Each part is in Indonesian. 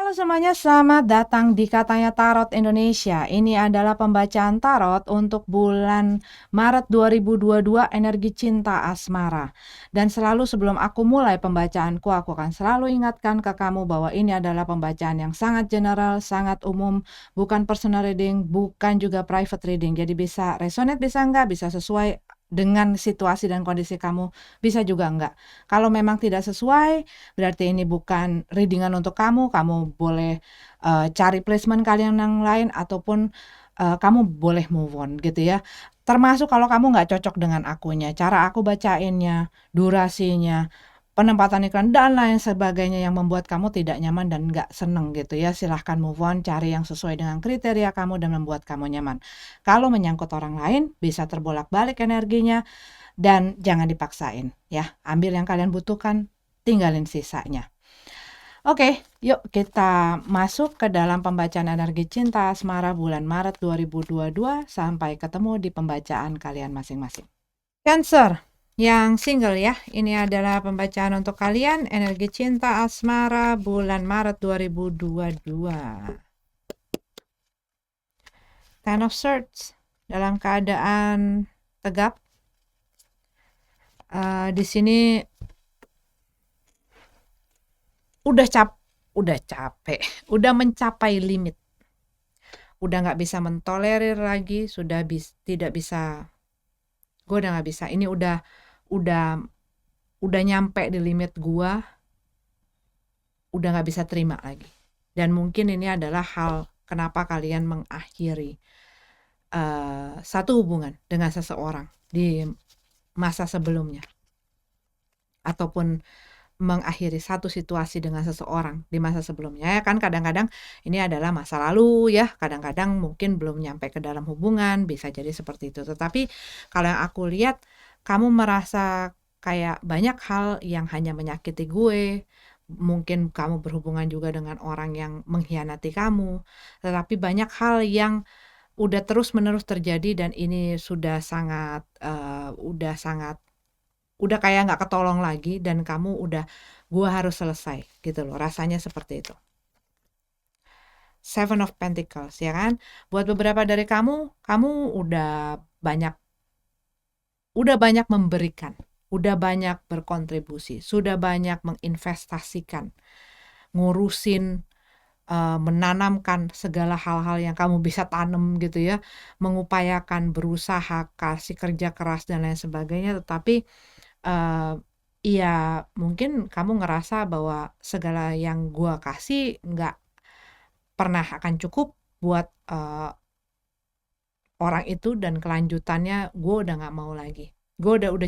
Halo semuanya, selamat datang di Katanya Tarot Indonesia. Ini adalah pembacaan tarot untuk bulan Maret 2022 energi cinta asmara. Dan selalu sebelum aku mulai pembacaanku, aku akan selalu ingatkan ke kamu bahwa ini adalah pembacaan yang sangat general, sangat umum, bukan personal reading, bukan juga private reading. Jadi bisa resonate, bisa enggak, bisa sesuai dengan situasi dan kondisi kamu, bisa juga enggak. Kalau memang tidak sesuai, berarti ini bukan readingan untuk kamu boleh cari placement kalian yang lain ataupun kamu boleh move on gitu ya. Termasuk kalau kamu nggak cocok dengan akunya, cara aku bacainnya, durasinya, penempatan iklan dan lain sebagainya yang membuat kamu tidak nyaman dan nggak seneng gitu ya, silahkan move on, cari yang sesuai dengan kriteria kamu dan membuat kamu nyaman. Kalau menyangkut orang lain, bisa terbolak-balik energinya dan jangan dipaksain ya. Ambil yang kalian butuhkan, tinggalin sisanya. Oke, yuk kita masuk ke dalam pembacaan energi cinta asmara bulan Maret 2022 sampai ketemu di pembacaan kalian masing-masing. Cancer yang single ya, ini adalah pembacaan untuk kalian energi cinta asmara bulan Maret 2022. Ten of Swords dalam keadaan tegap. Di sini udah capek, udah mencapai limit, udah nggak bisa mentolerir lagi, tidak bisa, gue udah nggak bisa, ini udah nyampe di limit gue, udah nggak bisa terima lagi. Dan mungkin ini adalah hal kenapa kalian mengakhiri satu hubungan dengan seseorang di masa sebelumnya, ataupun mengakhiri satu situasi dengan seseorang di masa sebelumnya ya kan. Kadang-kadang ini adalah masa lalu ya, kadang-kadang mungkin belum nyampe ke dalam hubungan, bisa jadi seperti itu. Tetapi kalau yang aku lihat, kamu merasa kayak banyak hal yang hanya menyakiti gue, mungkin kamu berhubungan juga dengan orang yang mengkhianati kamu, tetapi banyak hal yang udah terus-menerus terjadi dan ini sudah sangat udah kayak nggak ketolong lagi dan kamu gua harus selesai gitu loh, rasanya seperti itu. Seven of Pentacles ya kan, buat beberapa dari kamu udah banyak memberikan, udah banyak berkontribusi, sudah banyak menginvestasikan, ngurusin, menanamkan segala hal-hal yang kamu bisa tanam gitu ya, mengupayakan, berusaha, kasih kerja keras dan lain sebagainya, tetapi iya mungkin kamu ngerasa bahwa segala yang gua kasih nggak pernah akan cukup buat orang itu dan kelanjutannya gue udah nggak mau lagi. Gue udah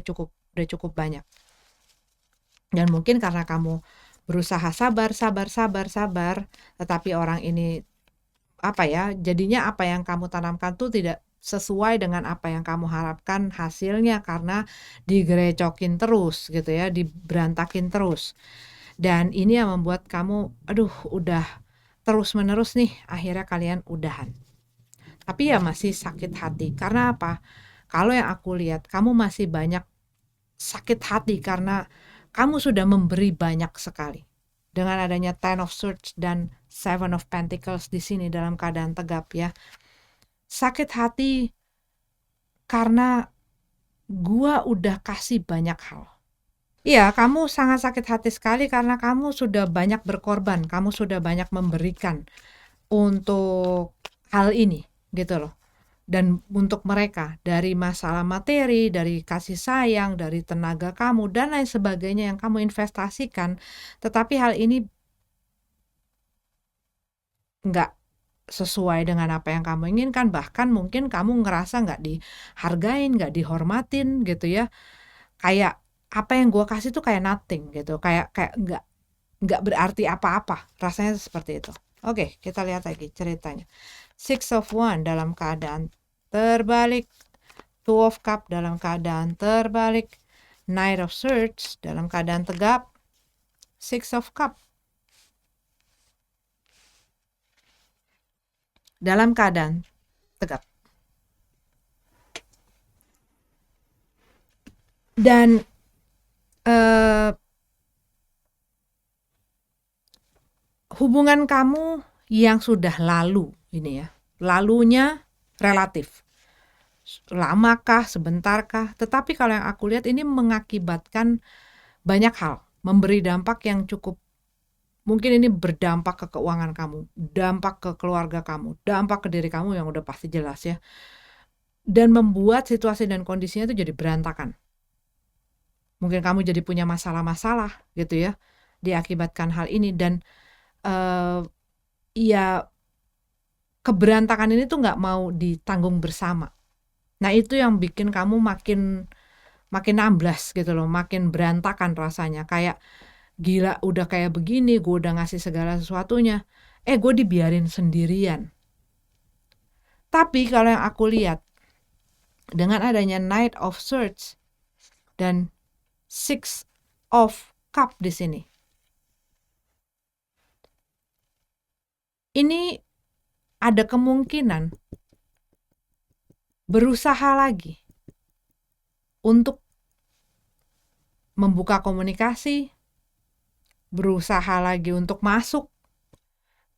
cukup banyak. Dan mungkin karena kamu berusaha sabar, tetapi orang ini jadinya apa yang kamu tanamkan tuh tidak sesuai dengan apa yang kamu harapkan hasilnya karena digerecokin terus gitu ya, diberantakin terus. Dan ini yang membuat kamu, aduh udah terus-menerus nih, akhirnya kalian udahan. Tapi ya masih sakit hati, karena apa? Kalau yang aku lihat, kamu masih banyak sakit hati karena kamu sudah memberi banyak sekali. Dengan adanya Ten of Swords dan Seven of Pentacles di sini dalam keadaan tegap ya. Sakit hati karena gua udah kasih banyak hal. Iya, kamu sangat sakit hati sekali karena kamu sudah banyak berkorban, kamu sudah banyak memberikan untuk hal ini gitu loh. Dan untuk mereka, dari masalah materi, dari kasih sayang, dari tenaga kamu dan lain sebagainya yang kamu investasikan, tetapi hal ini nggak sesuai dengan apa yang kamu inginkan, bahkan mungkin kamu ngerasa nggak dihargain, nggak dihormatin gitu ya. Kayak apa yang gue kasih tuh kayak nothing gitu, kayak kayak nggak berarti apa-apa, rasanya seperti itu. Oke, kita lihat lagi ceritanya. Six of Wands dalam keadaan terbalik, Two of Cup dalam keadaan terbalik, Knight of Swords dalam keadaan tegap, Six of Cup dalam keadaan tegap. Dan hubungan kamu yang sudah lalu ini ya, lalunya relatif. Lamakah, sebentarkah? Tetapi kalau yang aku lihat ini mengakibatkan banyak hal, memberi dampak yang cukup, mungkin ini berdampak ke keuangan kamu, dampak ke keluarga kamu, dampak ke diri kamu yang udah pasti jelas ya. Dan membuat situasi dan kondisinya itu jadi berantakan. Mungkin kamu jadi punya masalah-masalah gitu ya, diakibatkan hal ini. Dan ya keberantakan ini tuh nggak mau ditanggung bersama. Nah itu yang bikin kamu makin amblas gitu loh, makin berantakan rasanya. Kayak gila udah kayak begini, gue udah ngasih segala sesuatunya, gue dibiarin sendirian. Tapi kalau yang aku lihat, dengan adanya Knight of Swords dan Six of Cup di sini, ini ada kemungkinan berusaha lagi untuk membuka komunikasi, berusaha lagi untuk masuk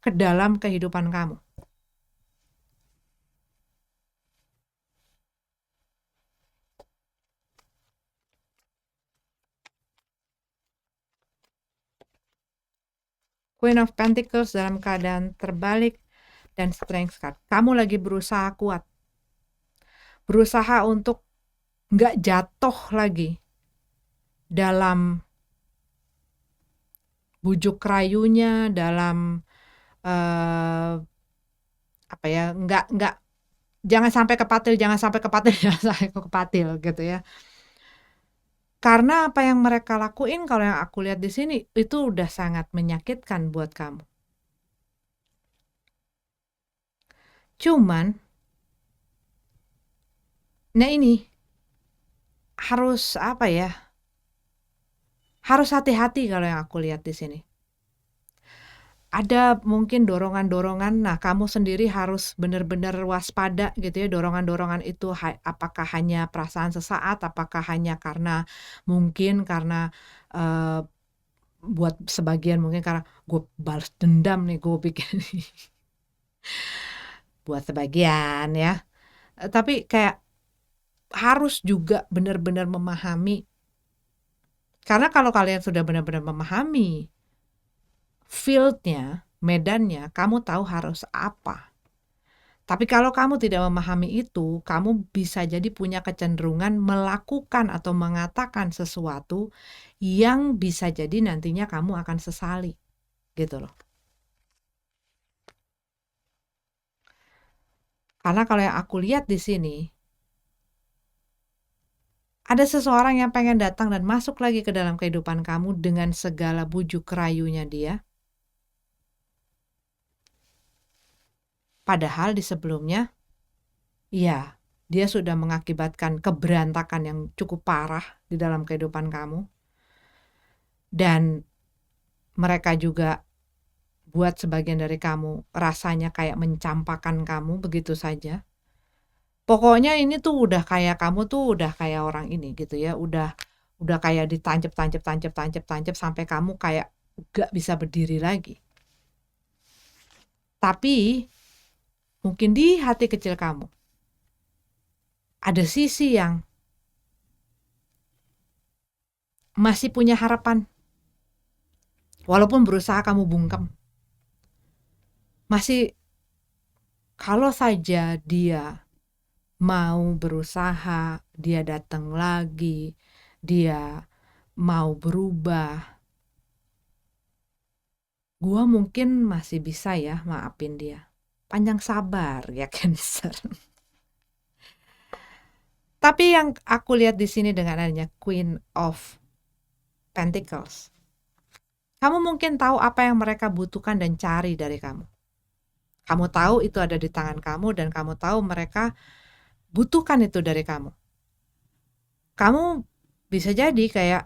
ke dalam kehidupan kamu. Queen of Pentacles dalam keadaan terbalik dan Strength card. Kamu lagi berusaha kuat. Berusaha untuk nggak jatuh lagi dalam bujuk rayunya, dalam apa ya, nggak jangan sampai kepatil jangan sampai kepatil gitu ya. Karena apa yang mereka lakuin kalau yang aku lihat di sini itu udah sangat menyakitkan buat kamu. Cuman, nah ini harus apa ya? Harus hati-hati kalau yang aku lihat di sini. Ada mungkin dorongan-dorongan, nah kamu sendiri harus benar-benar waspada gitu ya, dorongan-dorongan itu apakah hanya perasaan sesaat, apakah hanya karena mungkin karena buat sebagian mungkin karena gue balas dendam nih, gue bikin buat sebagian ya. Tapi kayak harus juga benar-benar memahami, karena kalau kalian sudah benar-benar memahami fieldnya, medannya, kamu tahu harus apa. Tapi kalau kamu tidak memahami itu, kamu bisa jadi punya kecenderungan melakukan atau mengatakan sesuatu yang bisa jadi nantinya kamu akan sesali, gitu loh. Karena kalau yang aku lihat di sini, ada seseorang yang pengen datang dan masuk lagi ke dalam kehidupan kamu dengan segala bujuk rayunya dia. Padahal di sebelumnya, ya, dia sudah mengakibatkan keberantakan yang cukup parah di dalam kehidupan kamu. Dan mereka juga buat sebagian dari kamu rasanya kayak mencampakkan kamu begitu saja. Pokoknya ini tuh udah kayak kamu tuh udah kayak orang ini gitu ya, udah kayak ditancap sampai kamu kayak gak bisa berdiri lagi. Tapi mungkin di hati kecil kamu ada sisi yang masih punya harapan. Walaupun berusaha kamu bungkam. Masih, kalau saja dia mau berusaha, dia datang lagi, dia mau berubah, gua mungkin masih bisa ya maafin dia. Panjang sabar ya Cancer. Tapi yang aku lihat di sini dengan adanya Queen of Pentacles, kamu mungkin tahu apa yang mereka butuhkan dan cari dari kamu. Kamu tahu itu ada di tangan kamu dan kamu tahu mereka butuhkan itu dari kamu. Kamu bisa jadi kayak,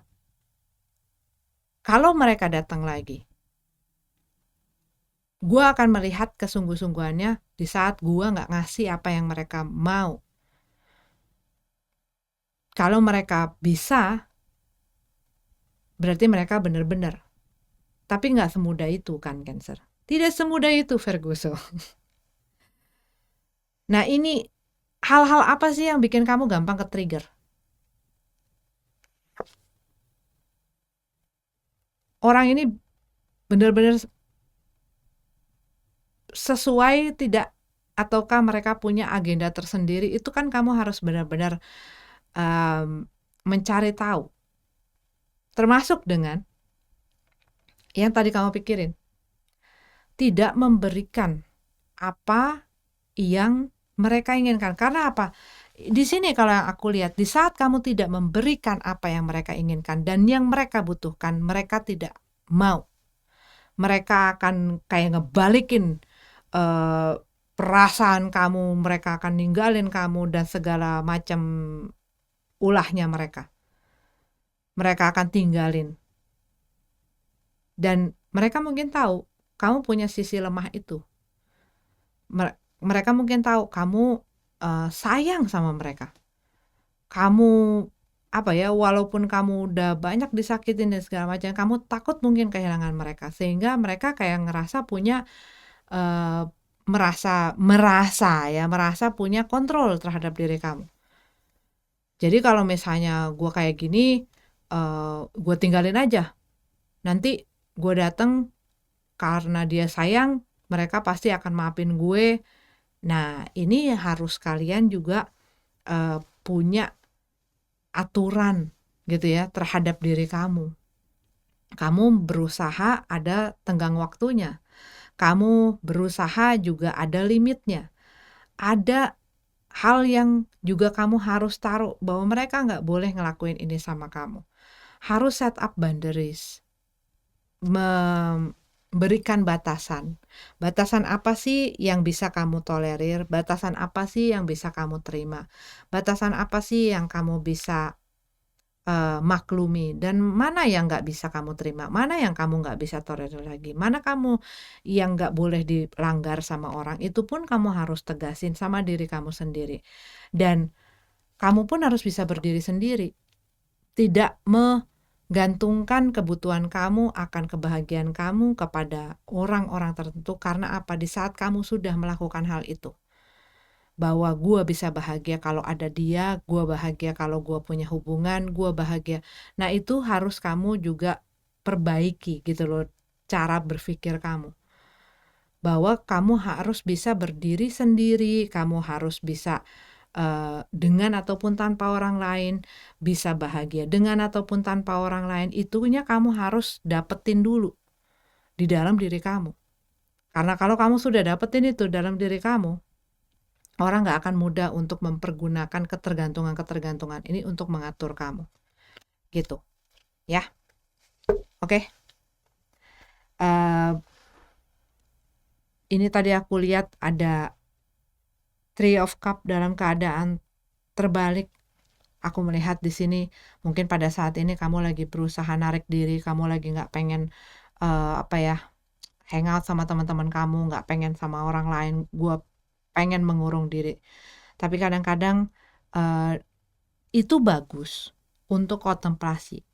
kalau mereka datang lagi, gue akan melihat kesungguh-sungguhannya di saat gue gak ngasih apa yang mereka mau. Kalau mereka bisa, berarti mereka benar-benar. Tapi gak semudah itu kan Cancer. Tidak semudah itu, Ferguson. Nah, ini hal-hal apa sih yang bikin kamu gampang ke-trigger? Orang ini benar-benar sesuai tidak, ataukah mereka punya agenda tersendiri? Itu kan kamu harus benar-benar mencari tahu. Termasuk dengan yang tadi kamu pikirin. Tidak memberikan apa yang mereka inginkan. Karena apa? Di sini kalau yang aku lihat, di saat kamu tidak memberikan apa yang mereka inginkan dan yang mereka butuhkan, mereka tidak mau. Mereka akan kayak ngebalikin perasaan kamu, mereka akan ninggalin kamu dan segala macam ulahnya mereka. Mereka akan tinggalin. Dan mereka mungkin tahu kamu punya sisi lemah itu. Mereka mungkin tahu kamu sayang sama mereka. Kamu apa ya, walaupun kamu udah banyak disakitin dan segala macam, kamu takut mungkin kehilangan mereka, sehingga mereka kayak ngerasa punya merasa punya kontrol terhadap diri kamu. Jadi kalau misalnya gue kayak gini, gue tinggalin aja. Nanti gue dateng karena dia sayang, mereka pasti akan maafin gue. Nah, ini harus kalian juga punya aturan gitu ya terhadap diri kamu. Kamu berusaha ada tenggang waktunya. Kamu berusaha juga ada limitnya. Ada hal yang juga kamu harus taruh bahwa mereka nggak boleh ngelakuin ini sama kamu. Harus set up boundaries. Memberikan batasan. Batasan apa sih yang bisa kamu tolerir? Batasan apa sih yang bisa kamu terima? Batasan apa sih yang kamu bisa maklumi? Dan mana yang nggak bisa kamu terima? Mana yang kamu nggak bisa tolerir lagi? Mana kamu yang nggak boleh dilanggar sama orang? Itu pun kamu harus tegasin sama diri kamu sendiri. Dan kamu pun harus bisa berdiri sendiri. Tidak gantungkan kebutuhan kamu akan kebahagiaan kamu kepada orang-orang tertentu. Karena apa? Di saat kamu sudah melakukan hal itu, bahwa gue bisa bahagia kalau ada dia, gue bahagia kalau gue punya hubungan, gue bahagia. Nah, itu harus kamu juga perbaiki gitu loh, cara berpikir kamu. Bahwa kamu harus bisa berdiri sendiri, kamu harus bisa dengan ataupun tanpa orang lain, bisa bahagia dengan ataupun tanpa orang lain, itunya kamu harus dapetin dulu di dalam diri kamu. Karena kalau kamu sudah dapetin itu dalam diri kamu, orang gak akan mudah untuk mempergunakan ketergantungan-ketergantungan ini untuk mengatur kamu. Gitu. Ya. Oke. Ini tadi aku lihat ada Three of Cup dalam keadaan terbalik. Aku melihat di sini mungkin pada saat ini kamu lagi berusaha narik diri, kamu lagi nggak pengen hangout sama teman-teman kamu, nggak pengen sama orang lain, gue pengen mengurung diri. Tapi kadang-kadang itu bagus untuk kontemplasi.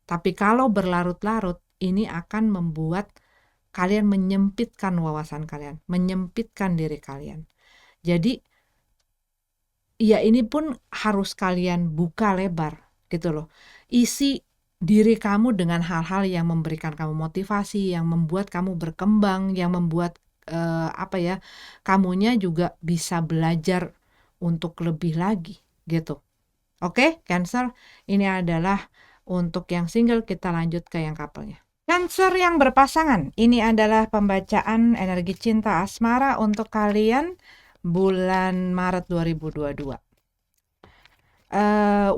Tapi kalau berlarut-larut, ini akan membuat kalian menyempitkan wawasan kalian, menyempitkan diri kalian. Jadi ya ini pun harus kalian buka lebar gitu loh. Isi diri kamu dengan hal-hal yang memberikan kamu motivasi, yang membuat kamu berkembang, yang membuat kamunya juga bisa belajar untuk lebih lagi gitu. Oke, Cancer, ini adalah untuk yang single. Kita lanjut ke yang couple-nya. Cancer yang berpasangan, ini adalah pembacaan energi cinta asmara untuk kalian bulan Maret 2022.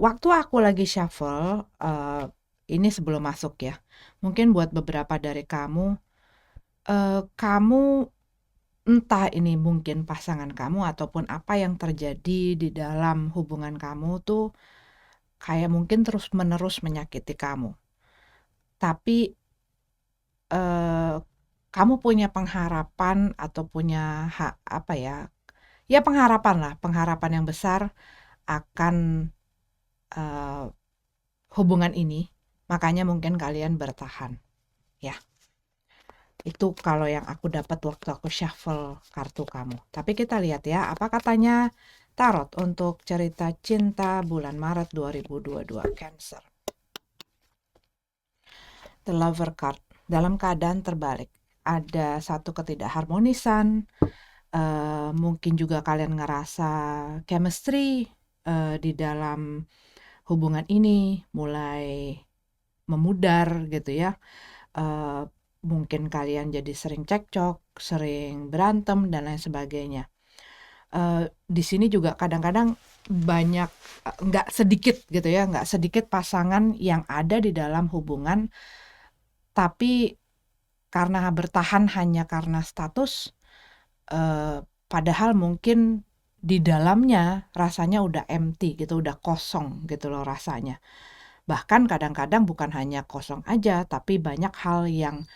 Waktu aku lagi shuffle, ini sebelum masuk ya, mungkin buat beberapa dari kamu, kamu entah ini mungkin pasangan kamu ataupun apa yang terjadi di dalam hubungan kamu tuh kayak mungkin terus-menerus menyakiti kamu. Tapi kamu punya pengharapan atau punya pengharapan yang besar akan hubungan ini, makanya mungkin kalian bertahan ya. Itu kalau yang aku dapat waktu aku shuffle kartu kamu. Tapi kita lihat ya, apa katanya Tarot untuk cerita cinta bulan Maret 2022 Cancer. The Lover card dalam keadaan terbalik. Ada satu ketidakharmonisan, mungkin juga kalian ngerasa chemistry di dalam hubungan ini mulai memudar gitu ya. Mungkin kalian jadi sering cekcok, sering berantem dan lain sebagainya. Di sini juga kadang-kadang banyak, nggak sedikit gitu ya, nggak sedikit pasangan yang ada di dalam hubungan, tapi karena bertahan hanya karena status, padahal mungkin di dalamnya rasanya udah empty gitu, udah kosong gitu loh rasanya. Bahkan kadang-kadang bukan hanya kosong aja, tapi banyak hal yang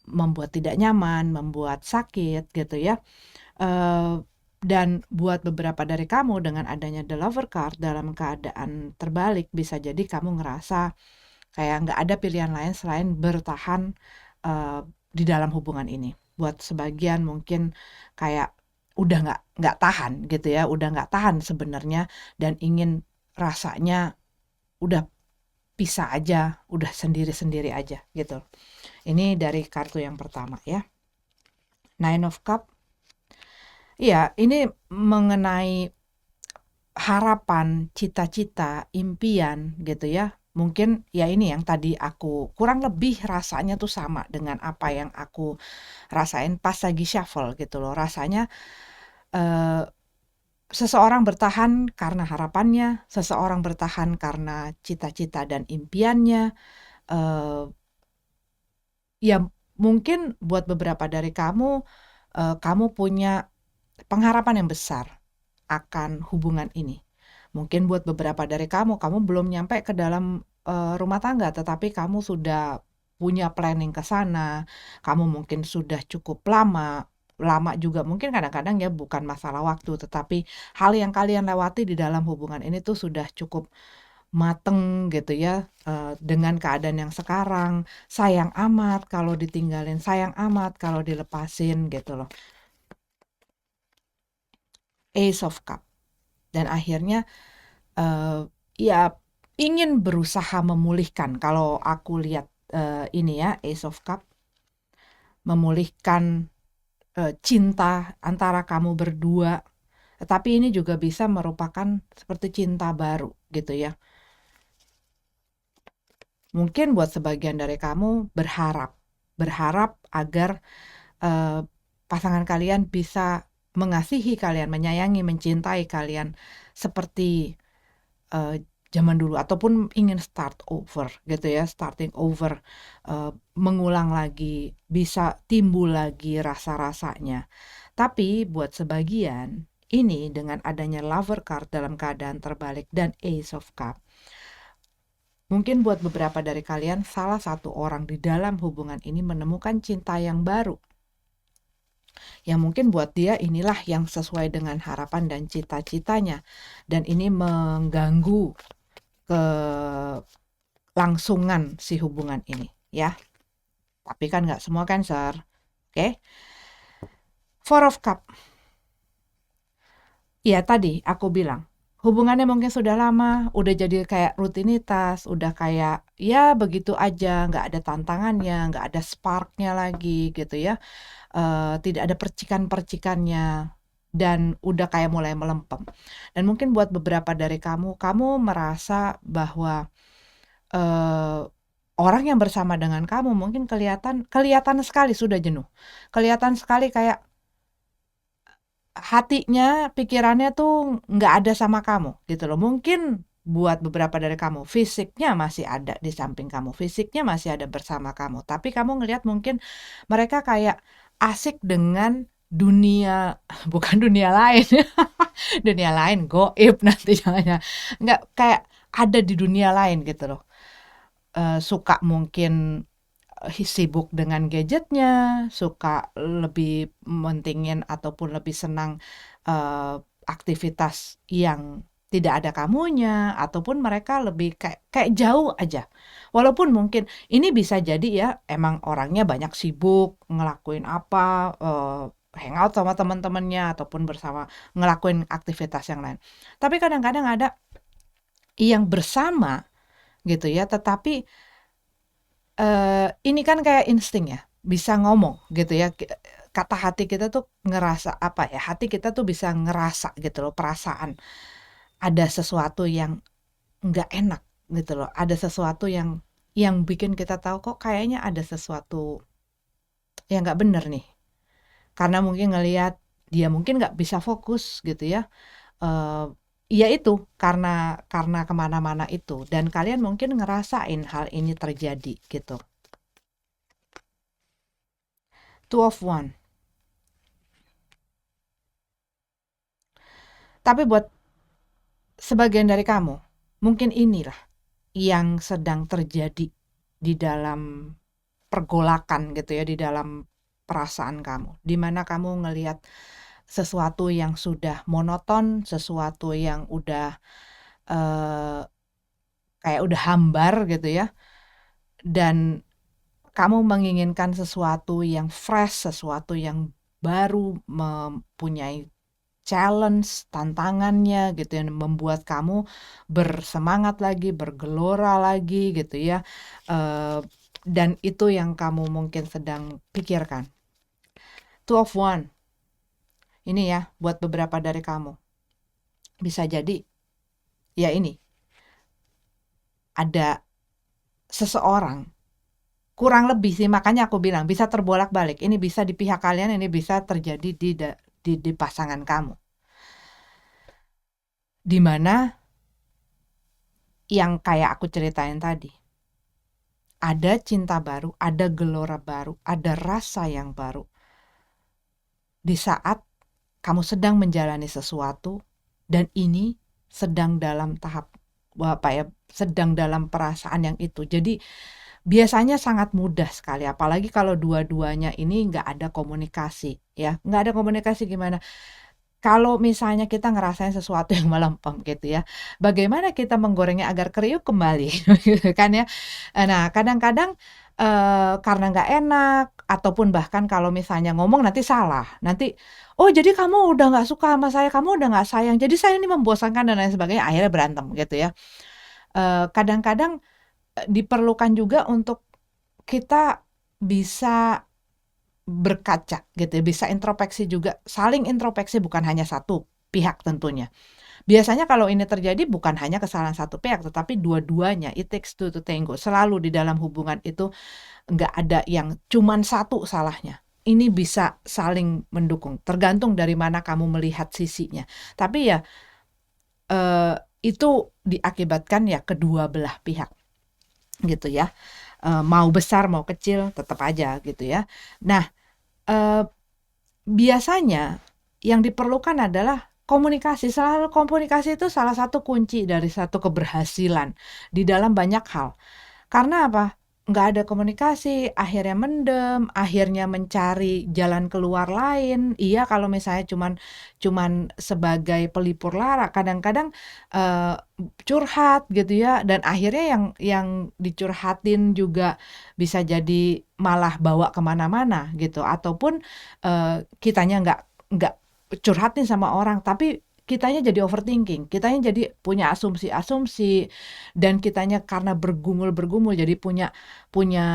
membuat tidak nyaman, membuat sakit gitu ya. Dan buat beberapa dari kamu dengan adanya The Lover card dalam keadaan terbalik, bisa jadi kamu ngerasa kayak nggak ada pilihan lain selain bertahan di dalam hubungan ini. Buat sebagian mungkin kayak udah nggak tahan gitu ya, udah nggak tahan sebenarnya dan ingin rasanya udah pisah aja, udah sendiri-sendiri aja gitu. Ini dari kartu yang pertama ya. Nine of Cup. Iya, ini mengenai harapan, cita-cita, impian gitu ya. Mungkin ya ini yang tadi aku kurang lebih rasanya tuh sama dengan apa yang aku rasain pas lagi shuffle gitu loh. Rasanya eh, seseorang bertahan karena harapannya, seseorang bertahan karena cita-cita dan impiannya. eh, Ya mungkin buat beberapa dari kamu, kamu punya pengharapan yang besar akan hubungan ini. Mungkin buat beberapa dari kamu, kamu belum nyampe ke dalam rumah tangga, tetapi kamu sudah punya planning ke sana. Kamu mungkin sudah cukup lama, lama juga mungkin kadang-kadang ya bukan masalah waktu, tetapi hal yang kalian lewati di dalam hubungan ini tuh sudah cukup mateng gitu ya, dengan keadaan yang sekarang. Sayang amat kalau ditinggalin, sayang amat kalau dilepasin gitu loh. Ace of Cup. Dan akhirnya ya ingin berusaha memulihkan. Kalau aku lihat ini ya, Ace of Cup, memulihkan cinta antara kamu berdua. Tetapi ini juga bisa merupakan seperti cinta baru gitu ya. Mungkin buat sebagian dari kamu berharap agar eh, pasangan kalian bisa mengasihi kalian, menyayangi, mencintai kalian seperti eh, zaman dulu, ataupun ingin start over gitu ya, starting over, mengulang lagi, bisa timbul lagi rasa-rasanya. Tapi buat sebagian ini dengan adanya Lover card dalam keadaan terbalik dan Ace of Cup, mungkin buat beberapa dari kalian salah satu orang di dalam hubungan ini menemukan cinta yang baru. Yang mungkin buat dia inilah yang sesuai dengan harapan dan cita-citanya. Dan ini mengganggu kelangsungan si hubungan ini ya. Tapi kan nggak semua Cancer. Oke. Four of Cup. Ya tadi aku bilang, hubungannya mungkin sudah lama, udah jadi kayak rutinitas, udah kayak ya begitu aja, nggak ada tantangannya, nggak ada sparknya lagi gitu ya. Tidak ada percikan-percikannya dan udah kayak mulai melempem. Dan mungkin buat beberapa dari kamu merasa bahwa orang yang bersama dengan kamu mungkin kelihatan sekali sudah jenuh. Kelihatan sekali kayak hatinya, pikirannya tuh nggak ada sama kamu gitu loh. Mungkin buat beberapa dari kamu fisiknya masih ada di samping kamu, fisiknya masih ada bersama kamu, tapi kamu ngelihat mungkin mereka kayak asik dengan dunia bukan dunia lain. Dunia lain goib nanti jangan, nggak kayak ada di dunia lain gitu loh. Suka mungkin sibuk dengan gadgetnya, suka lebih mentingin ataupun lebih senang aktivitas yang tidak ada kamunya, ataupun mereka lebih kayak jauh aja. Walaupun mungkin ini bisa jadi ya emang orangnya banyak sibuk ngelakuin apa, hangout sama teman-temannya ataupun bersama ngelakuin aktivitas yang lain. Tapi kadang-kadang ada yang bersama gitu ya, tetapi ini kan kayak insting ya, bisa ngomong gitu ya, kata hati kita tuh ngerasa apa ya, hati kita tuh bisa ngerasa gitu loh, perasaan ada sesuatu yang nggak enak gitu loh, ada sesuatu yang bikin kita tahu kok kayaknya ada sesuatu yang nggak bener nih. Karena mungkin ngelihat dia mungkin nggak bisa fokus gitu ya, eee, ya itu karena kemana-mana itu dan kalian mungkin ngerasain hal ini terjadi gitu. Two of one. Tapi buat sebagian dari kamu, mungkin inilah yang sedang terjadi di dalam pergolakan gitu ya, di dalam perasaan kamu. Di mana kamu ngelihat sesuatu yang sudah monoton, sesuatu yang udah eh, kayak udah hambar gitu ya. Dan kamu menginginkan sesuatu yang fresh, sesuatu yang baru, mempunyai challenge, tantangannya gitu yang membuat kamu bersemangat lagi, bergelora lagi gitu ya. Eh, dan itu yang kamu mungkin sedang pikirkan. Two of one. Ini ya buat beberapa dari kamu. Bisa jadi ya ini ada seseorang, kurang lebih sih makanya aku bilang bisa terbolak-balik. Ini bisa di pihak kalian, ini bisa terjadi di pasangan kamu. Di mana yang kayak aku ceritain tadi. Ada cinta baru, ada gelora baru, ada rasa yang baru. Di saat kamu sedang menjalani sesuatu dan ini sedang dalam tahap apa ya, sedang dalam perasaan yang itu. Jadi biasanya sangat mudah sekali, apalagi kalau dua-duanya ini nggak ada komunikasi ya. Nggak ada komunikasi gimana? Kalau misalnya kita ngerasain sesuatu yang melempem gitu ya, bagaimana kita menggorengnya agar kriuk kembali gitu kan ya. Nah kadang-kadang, karena nggak enak ataupun bahkan kalau misalnya ngomong nanti salah, nanti, "Oh jadi kamu udah nggak suka sama saya, kamu udah nggak sayang, jadi saya ini membosankan," dan lain sebagainya, akhirnya berantem gitu ya. Kadang-kadang, diperlukan juga untuk kita bisa berkaca gitu ya, bisa introspeksi juga, saling introspeksi bukan hanya satu pihak tentunya. Biasanya kalau ini terjadi bukan hanya kesalahan satu pihak, tetapi dua-duanya, it takes two to tango. Selalu di dalam hubungan itu nggak ada yang cuman satu salahnya. Ini bisa saling mendukung, tergantung dari mana kamu melihat sisinya. Tapi ya eh, itu diakibatkan ya kedua belah pihak gitu ya. Mau besar mau kecil tetap aja gitu ya. Nah, eh, biasanya yang diperlukan adalah komunikasi. Selalu komunikasi itu salah satu kunci dari satu keberhasilan di dalam banyak hal. Karena apa? Nggak ada komunikasi, akhirnya mendem, akhirnya mencari jalan keluar lain. Iya, kalau misalnya cuman cuman sebagai pelipur lara, kadang-kadang eh, curhat gitu ya, dan akhirnya yang dicurhatin juga bisa jadi malah bawa kemana-mana gitu, ataupun kitanya nggak curhatin sama orang, tapi kitanya jadi overthinking, kitanya jadi punya asumsi-asumsi, dan kitanya karena bergumul-bergumul jadi punya punya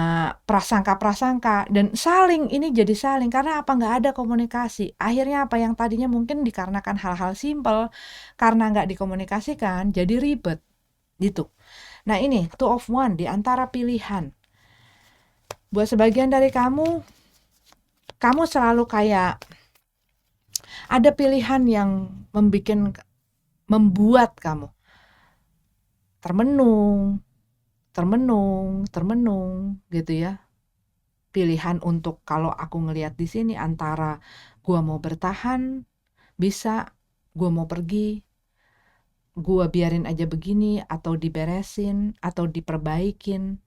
prasangka-prasangka, dan saling ini jadi saling karena apa nggak ada komunikasi. Akhirnya apa yang tadinya mungkin dikarenakan hal-hal simpel, karena nggak dikomunikasikan jadi ribet gitu. Nah ini two of one di antara pilihan. Buat sebagian dari kamu selalu kayak ada pilihan yang membuat kamu termenung, termenung, termenung gitu ya. Pilihan untuk kalau aku ngelihat di sini antara gua mau bertahan, bisa, gua mau pergi, gua biarin aja begini atau diberesin atau diperbaikin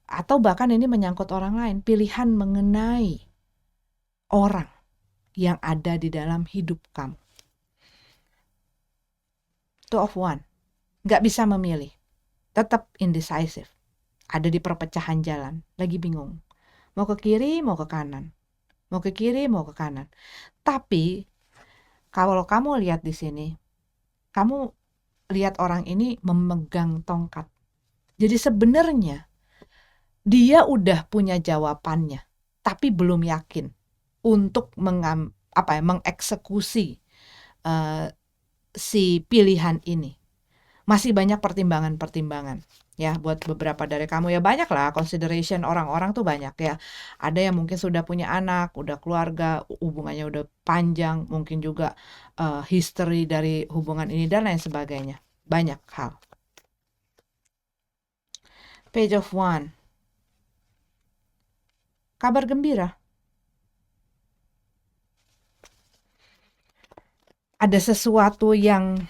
atau bahkan ini menyangkut orang lain, pilihan mengenai orang yang ada di dalam hidup kamu. Two of One. Nggak bisa memilih. Tetap indecisive. Ada di perpecahan jalan. Lagi bingung. Mau ke kiri, mau ke kanan. Mau ke kiri, mau ke kanan. Tapi kalau kamu lihat di sini, kamu lihat orang ini memegang tongkat. Jadi sebenarnya dia udah punya jawabannya, tapi belum yakin untuk mengeksekusi eh, si pilihan ini. Masih banyak pertimbangan-pertimbangan ya buat beberapa dari kamu, ya banyak lah consideration orang-orang tuh banyak ya. Ada yang mungkin sudah punya anak, udah keluarga, hubungannya udah panjang, mungkin juga history dari hubungan ini dan lain sebagainya. Banyak hal. Page of One. Kabar gembira. Ada sesuatu yang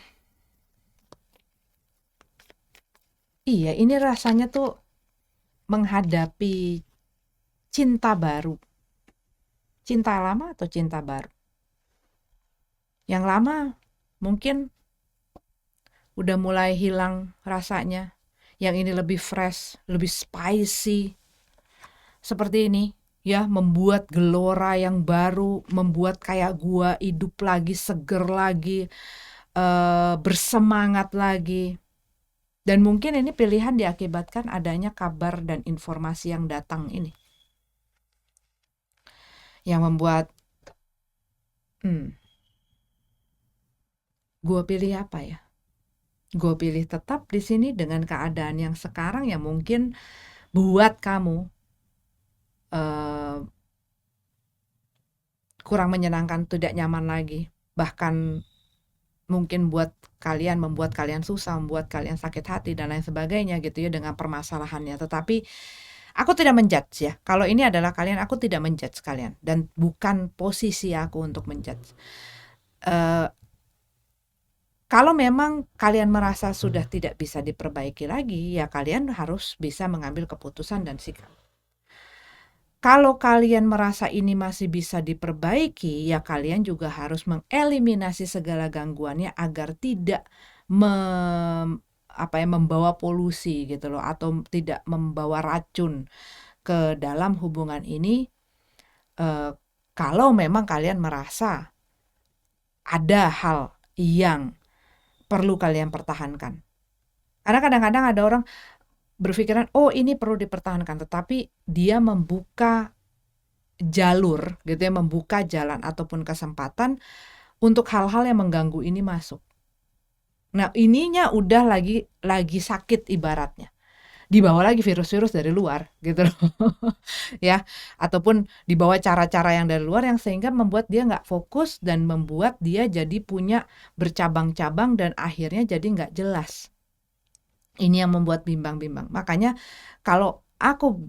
iya, ini rasanya tuh menghadapi cinta baru. Cinta lama atau cinta baru? Yang lama mungkin udah mulai hilang rasanya. Yang ini lebih fresh, lebih spicy. Seperti ini, ya, membuat gelora yang baru, membuat kayak gua hidup lagi, seger lagi, bersemangat lagi. Dan mungkin ini pilihan diakibatkan adanya kabar dan informasi yang datang ini. Yang membuat gue pilih apa ya? Gue pilih tetap di sini dengan keadaan yang sekarang yang mungkin buat kamu kurang menyenangkan, tidak nyaman lagi. Bahkan mungkin membuat kalian susah, membuat kalian sakit hati dan lain sebagainya gitu ya dengan permasalahannya. Tetapi aku tidak menjudge ya. Kalau ini adalah kalian, aku tidak menjudge kalian dan bukan posisi aku untuk menjudge. Kalau memang kalian merasa sudah tidak bisa diperbaiki lagi, ya kalian harus bisa mengambil keputusan dan sikap. Kalau kalian merasa ini masih bisa diperbaiki, ya kalian juga harus mengeliminasi segala gangguannya agar tidak membawa polusi gitu loh, atau tidak membawa racun ke dalam hubungan ini. Kalau memang kalian merasa ada hal yang perlu kalian pertahankan. Karena kadang-kadang ada orang berpikiran, oh ini perlu dipertahankan, tetapi dia membuka jalur gitu ya, membuka jalan ataupun kesempatan untuk hal-hal yang mengganggu ini masuk. Nah, ininya udah lagi sakit ibaratnya. Dibawa lagi virus-virus dari luar gitu loh. Ya, ataupun dibawa cara-cara yang dari luar yang sehingga membuat dia nggak fokus dan membuat dia jadi punya bercabang-cabang dan akhirnya jadi nggak jelas. Ini yang membuat bimbang-bimbang. Makanya kalau aku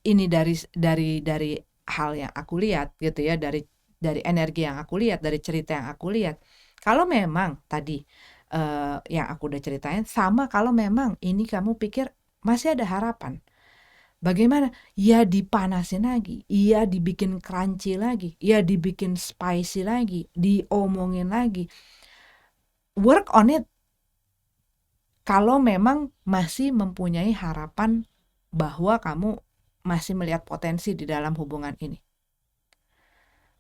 ini dari hal yang aku lihat gitu ya, dari energi yang aku lihat, dari cerita yang aku lihat. Kalau memang tadi yang aku udah ceritain sama, kalau memang ini kamu pikir masih ada harapan. Bagaimana? Ya dipanasin lagi, ya dibikin crunchy lagi, ya dibikin spicy lagi, diomongin lagi. Work on it. Kalau memang masih mempunyai harapan bahwa kamu masih melihat potensi di dalam hubungan ini.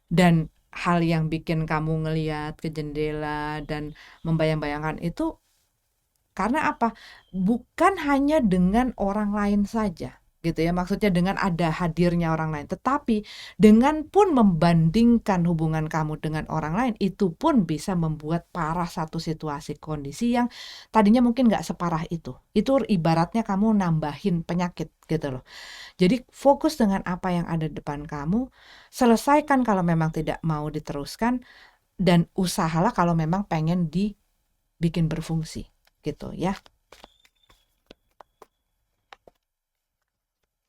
Dan hal yang bikin kamu ngelihat ke jendela dan membayang-bayangkan itu karena apa? Bukan hanya dengan orang lain saja gitu ya, maksudnya dengan ada hadirnya orang lain, tetapi dengan pun membandingkan hubungan kamu dengan orang lain, itu pun bisa membuat parah satu situasi kondisi yang tadinya mungkin nggak separah itu ibaratnya kamu nambahin penyakit gitu loh. Jadi fokus dengan apa yang ada di depan kamu, selesaikan kalau memang tidak mau diteruskan, dan usahalah kalau memang pengen dibikin berfungsi gitu ya.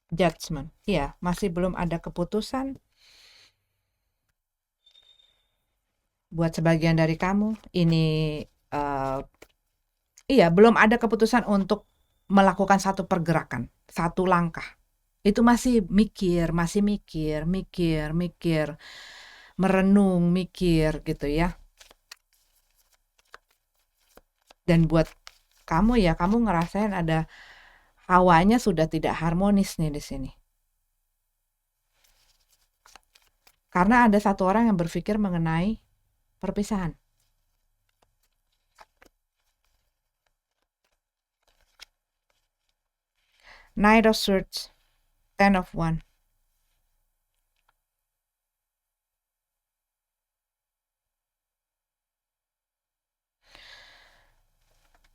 Judgment. Iya, masih belum ada keputusan. Buat sebagian dari kamu, ini belum ada keputusan untuk melakukan satu pergerakan, satu langkah. Itu masih mikir, merenung, mikir gitu ya. Dan buat kamu ya, kamu ngerasain ada hawanya sudah tidak harmonis nih di sini. Karena ada satu orang yang berpikir mengenai perpisahan. Knight of Swords, Ten of Wands.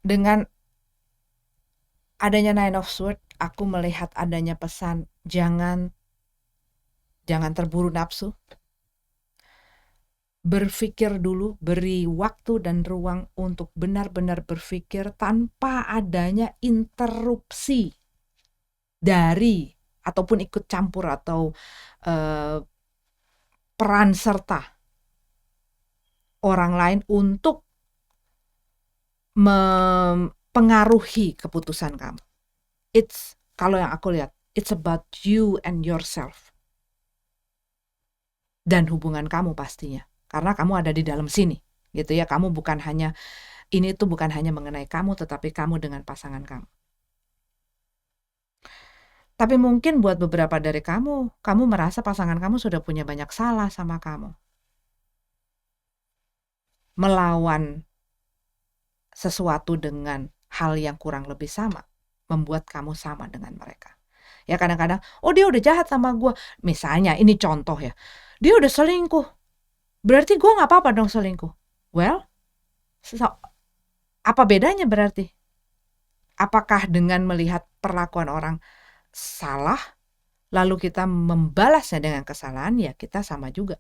Dengan adanya Nine of Swords, aku melihat adanya pesan jangan terburu nafsu. Berpikir dulu, beri waktu dan ruang untuk benar-benar berpikir tanpa adanya interupsi dari ataupun ikut campur atau peran serta orang lain untuk mempengaruhi keputusan kamu. Kalau yang aku lihat, it's about you and yourself. Dan hubungan kamu pastinya. Karena kamu ada di dalam sini, gitu ya. Kamu bukan hanya, ini tuh bukan hanya mengenai kamu, tetapi kamu dengan pasangan kamu. Tapi mungkin buat beberapa dari kamu merasa pasangan kamu sudah punya banyak salah sama kamu. Melawan sesuatu dengan hal yang kurang lebih sama, membuat kamu sama dengan mereka. Ya kadang-kadang, oh dia udah jahat sama gue. Misalnya, ini contoh ya. Dia udah selingkuh. Berarti gue gak apa-apa dong selingkuh. Well, apa bedanya berarti? Apakah dengan melihat perlakuan orang salah, lalu kita membalasnya dengan kesalahan, ya kita sama juga.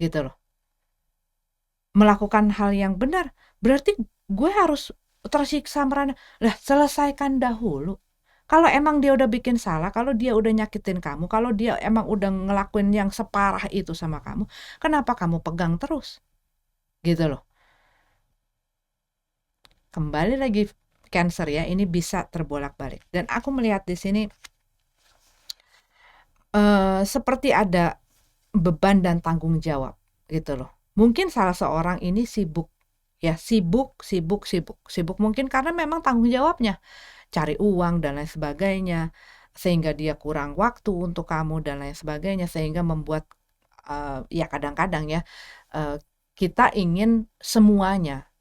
Gitu loh. Melakukan hal yang benar, berarti gue harus tersiksa merana. Lah, selesaikan dahulu. Kalau emang dia udah bikin salah, kalau dia udah nyakitin kamu, kalau dia emang udah ngelakuin yang separah itu sama kamu, kenapa kamu pegang terus? Gitu loh. Kembali lagi Cancer ya, ini bisa terbolak-balik. Dan aku melihat di sini seperti ada beban dan tanggung jawab gitu loh. Mungkin salah seorang ini sibuk ya, sibuk mungkin karena memang tanggung jawabnya cari uang dan lain sebagainya, sehingga dia kurang waktu untuk kamu dan lain sebagainya, sehingga membuat ya kadang-kadang ya kita ingin semuanya,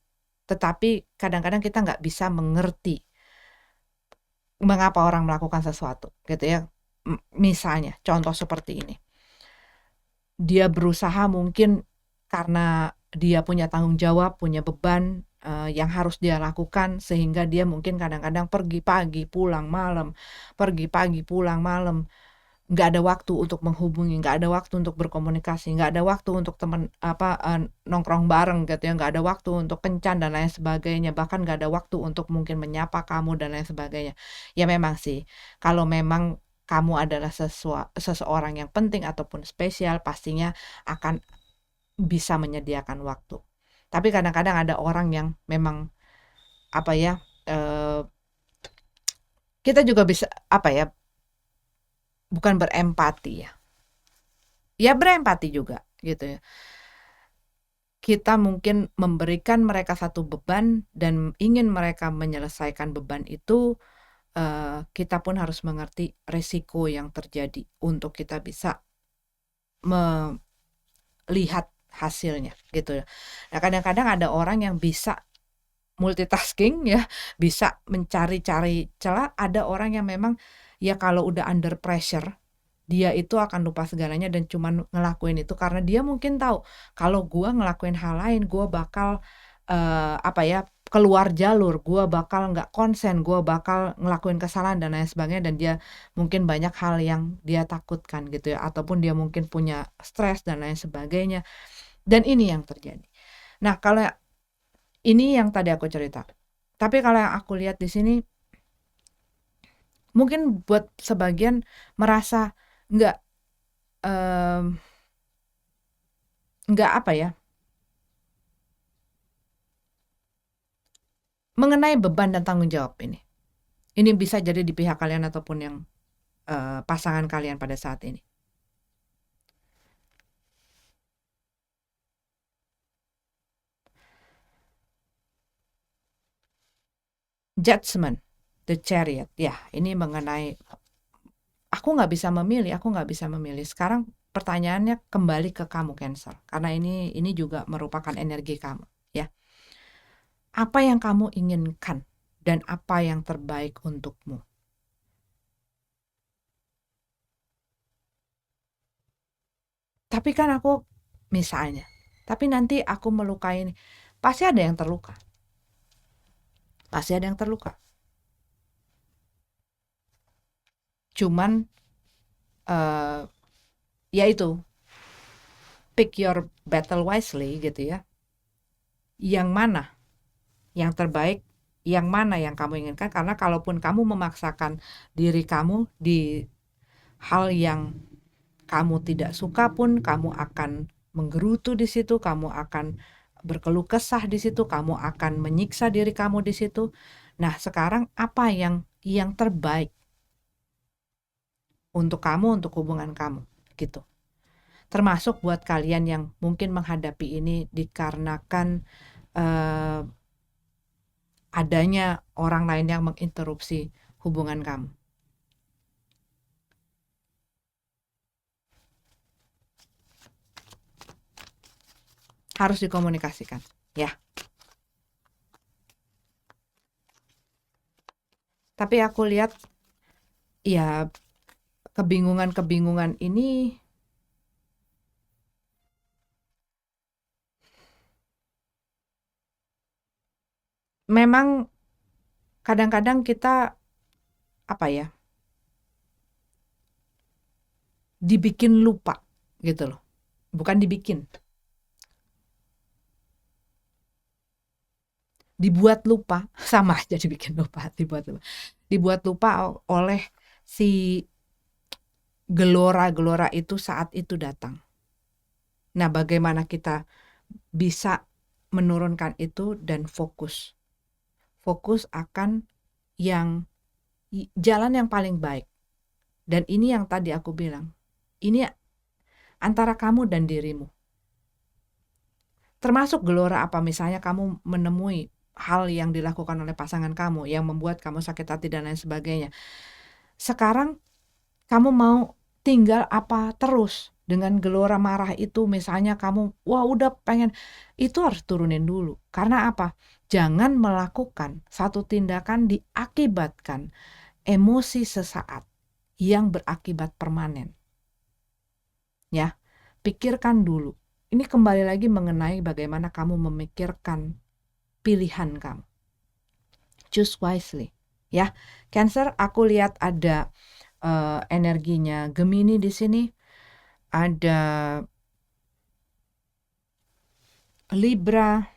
tetapi kadang-kadang kita nggak bisa mengerti mengapa orang melakukan sesuatu gitu ya. Misalnya contoh seperti ini, dia berusaha mungkin karena dia punya tanggung jawab, punya beban yang harus dia lakukan, sehingga dia mungkin kadang-kadang pergi pagi pulang malam, nggak ada waktu untuk menghubungi, nggak ada waktu untuk berkomunikasi, nggak ada waktu untuk teman nongkrong bareng gitu ya, nggak ada waktu untuk kencan dan lain sebagainya, bahkan nggak ada waktu untuk mungkin menyapa kamu dan lain sebagainya. Ya memang sih, kalau memang kamu adalah seseorang yang penting ataupun spesial, pastinya akan bisa menyediakan waktu. Tapi kadang-kadang ada orang yang memang apa ya, kita juga bisa apa ya, bukan berempati ya. Ya berempati juga gitu ya. Kita mungkin memberikan mereka satu beban dan ingin mereka menyelesaikan beban itu, kita pun harus mengerti resiko yang terjadi untuk kita bisa melihat hasilnya gitu ya. Nah kadang-kadang ada orang yang bisa multitasking ya, bisa mencari-cari celah. Ada orang yang memang ya kalau udah under pressure, dia itu akan lupa segalanya dan cuman ngelakuin itu karena dia mungkin tahu kalau gua ngelakuin hal lain, gua bakal apa ya, keluar jalur, gua bakal nggak konsen, gua bakal ngelakuin kesalahan dan lain sebagainya, dan dia mungkin banyak hal yang dia takutkan gitu ya, ataupun dia mungkin punya stres dan lain sebagainya. Dan ini yang terjadi. Nah, kalau ini yang tadi aku cerita. Tapi kalau yang aku lihat di sini, mungkin buat sebagian merasa nggak apa ya, mengenai beban dan tanggung jawab ini. Ini bisa jadi di pihak kalian ataupun yang pasangan kalian pada saat ini. Judgment, the Chariot. Ya, ini mengenai aku nggak bisa memilih, aku nggak bisa memilih. Sekarang pertanyaannya kembali ke kamu, Cancer, karena ini juga merupakan energi kamu, ya. Apa yang kamu inginkan dan apa yang terbaik untukmu? Tapi kan aku misalnya, tapi nanti aku melukai ini, pasti ada yang terluka. Pasti ada yang terluka. Cuman ya itu, pick your battle wisely gitu ya. Yang mana yang terbaik, yang mana yang kamu inginkan, karena kalaupun kamu memaksakan diri kamu di hal yang kamu tidak suka pun, kamu akan menggerutu di situ, kamu akan berkeluh kesah di situ, kamu akan menyiksa diri kamu di situ. Nah, sekarang apa yang terbaik untuk kamu, untuk hubungan kamu gitu. Termasuk buat kalian yang mungkin menghadapi ini dikarenakan adanya orang lain yang menginterupsi hubungan kamu. Harus dikomunikasikan, ya. Tapi aku lihat ya kebingungan-kebingungan ini memang kadang-kadang kita apa ya, dibikin lupa gitu loh. Bukan dibikin, dibuat lupa, sama aja dibikin lupa, dibuat lupa oleh si gelora-gelora itu saat itu datang. Nah, bagaimana kita bisa menurunkan itu dan fokus akan yang jalan yang paling baik. Dan ini yang tadi aku bilang, ini antara kamu dan dirimu. Termasuk gelora apa, misalnya kamu menemui hal yang dilakukan oleh pasangan kamu yang membuat kamu sakit hati dan lain sebagainya. Sekarang kamu mau tinggal apa terus dengan gelora marah itu, misalnya kamu wah udah pengen, itu harus turunin dulu. Karena apa? Jangan melakukan satu tindakan diakibatkan emosi sesaat yang berakibat permanen. Ya, pikirkan dulu. Ini kembali lagi mengenai bagaimana kamu memikirkan pilihan kamu. Choose wisely. Ya, Cancer, aku lihat ada energinya Gemini di sini, ada Libra,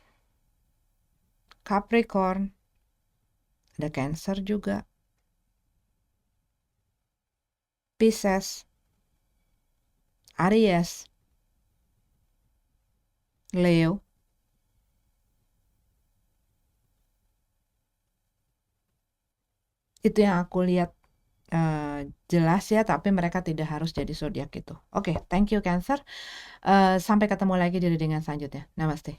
Capricorn, ada Cancer juga, Pisces, Aries, Leo. Itu yang aku lihat jelas ya, tapi mereka tidak harus jadi zodiak itu. Oke, thank you Cancer. Sampai ketemu lagi di readingan selanjutnya. Namaste.